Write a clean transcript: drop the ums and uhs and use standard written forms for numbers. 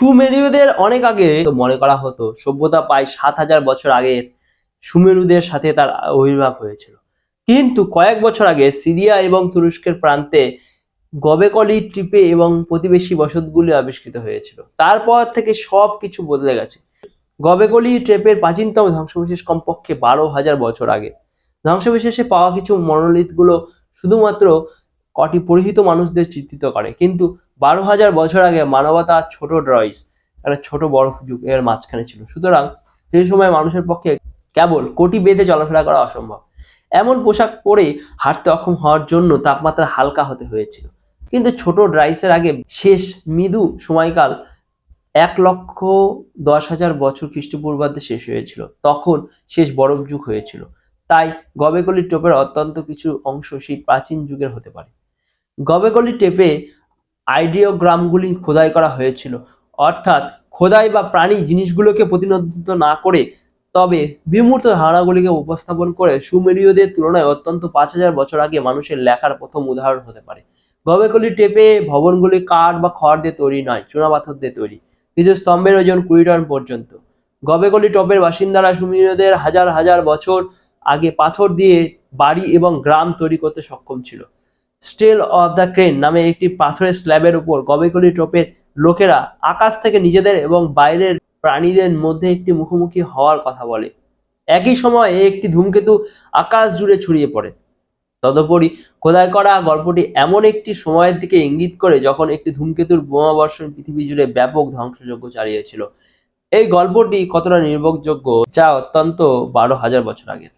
সুমেরীয়দের অনেক আগে মনে করা হতো সভ্যতা প্রায় ৭,০০০ বছর আগে সুমেরুদের সাথে তার আবির্ভাব হয়েছিল। কিন্তু কয়েক বছর আগে সিরিয়া এবং তুরস্কের প্রান্তে গবেকলি ট্রিপে এবং প্রতিবেশী বসতগুলি আবিষ্কৃত হয়েছিল। তারপর থেকে সবকিছু বদলে গেছে। গবেকলি ট্রেপের প্রাচীনতম ধ্বংসাবশেষ কমপক্ষে ১২,০০০ বছর আগে। ধ্বংসাবশেষে পাওয়া কিছু মনোলিথগুলো শুধুমাত্র কটি পরিহিত মানুষদের চিত্রিত করে, কিন্তু ১২,০০০ বছর আগে মানবতা ছোট ড্রয়েস একটা ছোট বরফ যুগ এর মাঝখানে ছিল। সুতরাং সেই সময় মানুষের পক্ষে কেবল কোটি বেঁধে চলাফেরা করা অসম্ভব। এমন পোশাক পরে হাঁটতে অক্ষম হওয়ার জন্য তাপমাত্রা হালকা হতে হয়েছিল। কিন্তু ছোট ড্রাইসের আগে শেষ মৃদু সময়কাল ১,১০,০০০ বছর খ্রিস্টপূর্বাব্দে শেষ হয়েছিল। তখন শেষ বরফ যুগ হয়েছিল। তাই গবেকলি টোপের অত্যন্ত কিছু অংশ সেই প্রাচীন যুগের হতে পারে। গবেকলি টেপে আইডিওগ্রামগুলি খোদাই করা হয়েছিল, অর্থাৎ খোদাই বা প্রাণী জিনিসগুলোকে প্রতিনিধিত্ব না করে তবে বিমূর্ত ধারণাগুলিকে উপস্থাপন করে সুমেরীয়দের তুলনায় অত্যন্ত ৫,০০০ বছর আগে মানুষের লেখার প্রথম উদাহরণ হতে পারে। গবেকলি টেপে ভবনগুলি কাঠ বা খড় দিয়ে তৈরি নয়, চুনাপাথর দিয়ে তৈরি। কিছু স্তম্ভের ওজন ২০ টন পর্যন্ত। গবেকলি টপের বাসিন্দারা সুমেরীয়দের হাজার হাজার বছর আগে পাথর দিয়ে বাড়ি এবং গ্রাম তৈরি করতে সক্ষম ছিল। স্টেল অফ দ্য ক্রেন নামে একটি পাথরের স্ল্যাবের উপর গবেকলি টপের লোকেরা আকাশ থেকে নিজেদের এবং বাইরের প্রাণীদের মধ্যে একটি মুখোমুখি হওয়ার কথা বলে। একই সময়ে একটি ধূমকেতু আকাশ জুড়ে ছড়িয়ে পড়ে। তদুপরি খোদাই করা গল্পটি এমন একটি সময়ের দিকে ইঙ্গিত করে যখন একটি ধূমকেতুর বোমাবর্ষণ পৃথিবী জুড়ে ব্যাপক ধ্বংসযজ্ঞ চালিয়েছিল। এই গল্পটি কতটা নির্ভরযোগ্য যা অত্যন্ত ১২,০০০ বছর আগের।